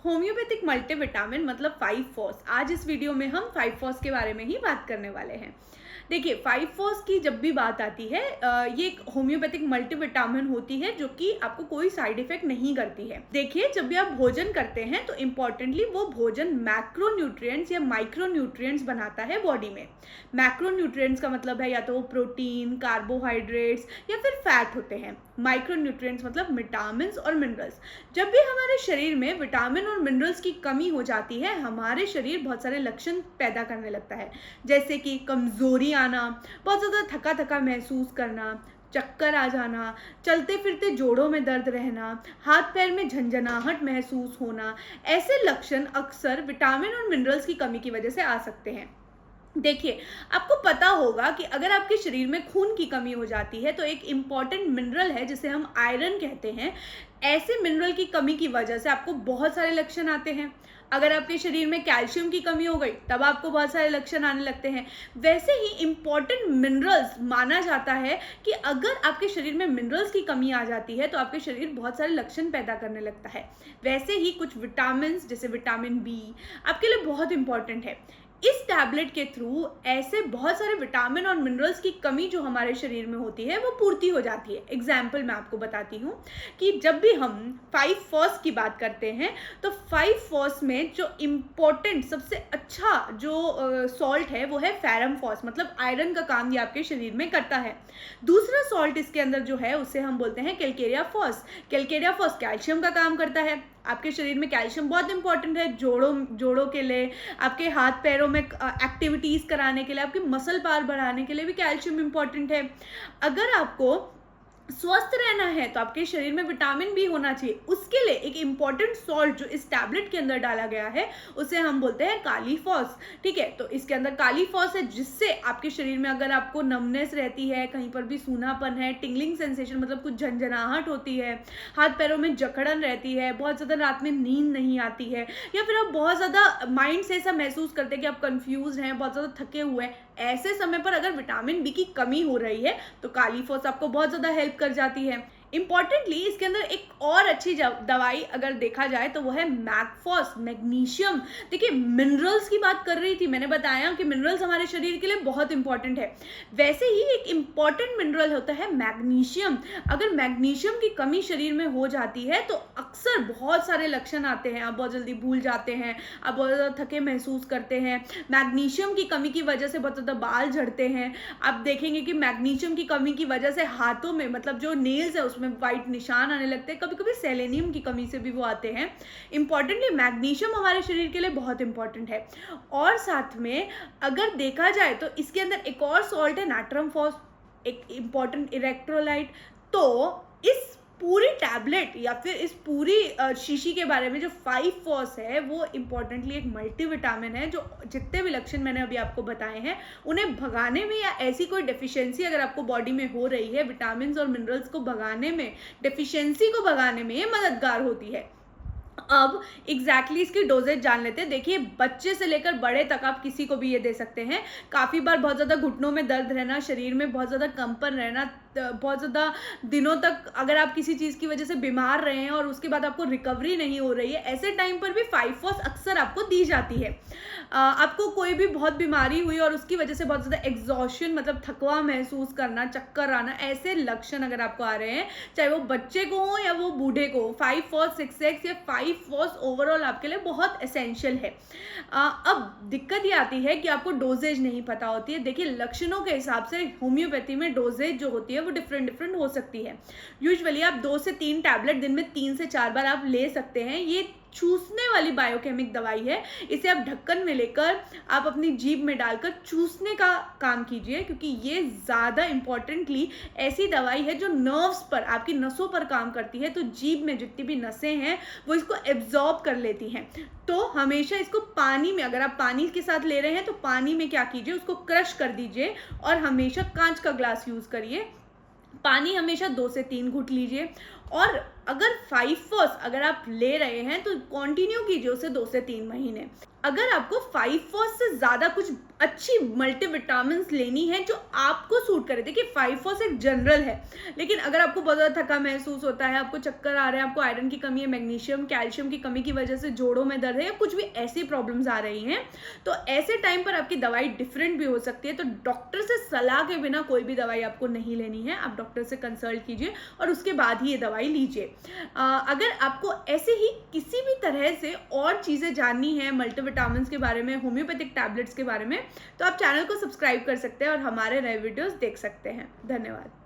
Homeopathic multivitamin मतलब 5 FOSS. आज इस वीडियो में हम 5 फॉस के बारे में ही बात करने वाले हैं। देखिए 5 फॉस की जब भी बात आती है ये एक होम्योपैथिक मल्टीविटामिन होती है जो कि आपको कोई साइड इफेक्ट नहीं करती है। देखिए जब भी आप भोजन करते हैं तो इम्पोर्टेंटली वो भोजन मैक्रोन्यूट्रिएंट्स या माइक्रोन्यूट्रिएंट्स बनाता है बॉडी में। मैक्रोन्यूट्रिएंट्स का मतलब है या तो वो प्रोटीन, कार्बोहाइड्रेट्स या फिर फैट होते हैं। माइक्रोन्यूट्रिएंट्स मतलब विटामिन और मिनरल्स। जब भी हमारे शरीर में विटामिन और मिनरल्स की कमी हो जाती है हमारे शरीर बहुत सारे लक्षण पैदा करने लगता है, जैसे कि कमजोरी आना, बहुत ज़्यादा थका थका महसूस करना, चक्कर आ जाना, चलते फिरते जोड़ों में दर्द रहना, हाथ पैर में झंझनाहट महसूस होना। ऐसे लक्षण अक्सर विटामिन और मिनरल्स की कमी की वजह से आ सकते हैं। देखिए आपको पता होगा कि अगर आपके शरीर में खून की कमी हो जाती है तो एक इम्पॉर्टेंट मिनरल है जिसे हम आयरन कहते हैं। ऐसे मिनरल की कमी की वजह से आपको बहुत सारे लक्षण आते हैं। अगर आपके शरीर में कैल्शियम की कमी हो गई तब आपको बहुत सारे लक्षण आने लगते हैं। वैसे ही इम्पॉर्टेंट मिनरल्स माना जाता है कि अगर आपके शरीर में मिनरल्स की कमी आ जाती है तो आपके शरीर बहुत सारे लक्षण पैदा करने लगता है। वैसे ही कुछ विटामिन जैसे विटामिन बी आपके लिए बहुत इंपॉर्टेंट है। इस टैबलेट के थ्रू ऐसे बहुत सारे विटामिन और मिनरल्स की कमी जो हमारे शरीर में होती है वो पूर्ति हो जाती है। एग्जाम्पल मैं आपको बताती हूँ कि जब भी हम 5 फॉस की बात करते हैं तो 5 फॉस में जो इम्पोर्टेंट सबसे अच्छा जो सॉल्ट है वो है फेरम फॉस, मतलब आयरन का काम ये आपके शरीर में करता है। दूसरा सॉल्ट इसके अंदर जो है उसे हम बोलते हैं calcarea phos. Calcarea phos calcium का काम करता है। आपके शरीर में कैल्शियम बहुत इंपॉर्टेंट है जोड़ों के लिए, आपके हाथ पैरों में एक्टिविटीज़ कराने के लिए, आपकी मसल पावर बढ़ाने के लिए भी कैल्शियम इंपॉर्टेंट है। अगर आपको स्वस्थ रहना है तो आपके शरीर में विटामिन बी होना चाहिए। उसके लिए एक इम्पॉर्टेंट सॉल्ट जो इस टैबलेट के अंदर डाला गया है उसे हम बोलते हैं काली फॉस। ठीक है, तो इसके अंदर काली फॉस है जिससे आपके शरीर में अगर आपको नमनेस रहती है, कहीं पर भी सूनापन है, टिंगलिंग सेंसेशन मतलब कुछ झंझनाहट होती है, हाथ पैरों में जकड़न रहती है, बहुत ज़्यादा रात में नींद नहीं आती है, या फिर आप बहुत ज़्यादा माइंड से ऐसा महसूस करते हैं कि आप कंफ्यूज हैं, बहुत ज़्यादा थके हुए हैं, ऐसे समय पर अगर विटामिन बी की कमी हो रही है तो काली फॉस आपको बहुत ज़्यादा हेल्प कर जाती है। इंपॉर्टेंटली इसके अंदर एक और अच्छी दवाई अगर देखा जाए तो वो है मैगफॉस, मैग्नीशियम। देखिए मिनरल्स की बात कर रही थी, मैंने बताया कि मिनरल्स हमारे शरीर के लिए बहुत इंपॉर्टेंट है। वैसे ही एक इम्पॉर्टेंट मिनरल होता है मैग्नीशियम। अगर मैग्नीशियम की कमी शरीर में हो जाती है तो अक्सर बहुत सारे लक्षण आते हैं। आप बहुत जल्दी भूल जाते हैं, आप बहुत ज़्यादा थके महसूस करते हैं, मैग्नीशियम की कमी की वजह से बहुत ज़्यादा बाल झड़ते हैं। आप देखेंगे कि मैग्नीशियम की कमी की वजह से हाथों में मतलब जो नेल्स है उसमें वाइट निशान आने लगते हैं, कभी कभी सेलेनियम की कमी से भी वो आते हैं। इंपॉर्टेंटली मैग्नीशियम हमारे शरीर के लिए बहुत इंपॉर्टेंट है। और साथ में अगर देखा जाए तो इसके अंदर एक और सॉल्ट है नाट्रम फॉस, एक इंपॉर्टेंट इलेक्ट्रोलाइट। तो इस पूरी टैबलेट या फिर इस पूरी शीशी के बारे में जो 5 फॉस है वो इम्पॉर्टेंटली एक मल्टीविटामिन है जो जितने भी लक्षण मैंने अभी आपको बताए हैं उन्हें भगाने में या ऐसी कोई डेफिशिएंसी अगर आपको बॉडी में हो रही है विटामिन और मिनरल्स को भगाने में, डेफिशिएंसी को भगाने में ये मददगार होती है। अब एग्जैक्टली इसकी डोजेज जान लेते हैं। देखिए बच्चे से लेकर बड़े तक आप किसी को भी ये दे सकते हैं। काफ़ी बार बहुत ज़्यादा घुटनों में दर्द रहना, शरीर में बहुत ज़्यादा कंपन रहना, बहुत ज़्यादा दिनों तक अगर आप किसी चीज़ की वजह से बीमार रहे हैं और उसके बाद आपको रिकवरी नहीं हो रही है, ऐसे टाइम पर भी 5 फॉस अक्सर आपको दी जाती है। आपको कोई भी बहुत बीमारी हुई और उसकी वजह से बहुत ज़्यादा एग्जॉशन मतलब थकवा महसूस करना, चक्कर आना, ऐसे लक्षण अगर आपको आ रहे हैं, चाहे वो बच्चे को हो या वो बूढ़े को, 5 फॉस 6x या 5 फॉस ओवरऑल आपके लिए बहुत एसेंशियल है। अब दिक्कत ये आती है कि आपको डोजेज नहीं पता होती है। देखिए लक्षणों के हिसाब से होम्योपैथी में डोजेज जो होती है वो डिफरेंट हो सकती है। यूजुअली आप 2 से 3 टैबलेट दिन में 3 से 4 बार आप ले सकते हैं। ये चूसने वाली बायोकेमिक दवाई है। इसे आप ढक्कन में लेकर आप अपनी जीभ में डालकर चूसने का काम कीजिए, क्योंकि ये ज़्यादा इम्पॉर्टेंटली ऐसी दवाई है जो नर्व्स पर, आपकी नसों पर काम करती है। तो जीभ में जितनी भी नसें हैं वो इसको एब्जॉर्ब कर लेती हैं। तो हमेशा इसको पानी में, अगर आप पानी के साथ ले रहे हैं तो पानी में क्या कीजिए, उसको क्रश कर दीजिए और हमेशा कांच का ग्लास यूज़ करिए। पानी हमेशा 2 से 3 घूंट लीजिए। और अगर 5 फॉस अगर आप ले रहे हैं तो कंटिन्यू कीजिए उसे 2 से 3 महीने। अगर आपको 5 फॉस से ज़्यादा कुछ अच्छी मल्टीविटामिन लेनी है जो आपको सूट करे, देखिए 5 फॉस एक जनरल है, लेकिन अगर आपको बहुत ज़्यादा थका महसूस होता है, आपको चक्कर आ रहे हैं, आपको आयरन की कमी है, मैग्नीशियम कैल्शियम की कमी की वजह से जोड़ों में दर्द है, या कुछ भी ऐसी प्रॉब्लम्स आ रही हैं, तो ऐसे टाइम पर आपकी दवाई डिफरेंट भी हो सकती है। तो डॉक्टर से सलाह के बिना कोई भी दवाई आपको नहीं लेनी है, आप डॉक्टर से कंसल्ट कीजिए और उसके बाद ही ये दवाई लीजिए। अगर आपको ऐसे ही किसी भी तरह से और चीज़ें जाननी है मल्टीविटामिन्स के बारे में, होम्योपैथिक टैबलेट्स के बारे में, तो आप चैनल को सब्सक्राइब कर सकते हैं और हमारे नए वीडियोस देख सकते हैं। धन्यवाद।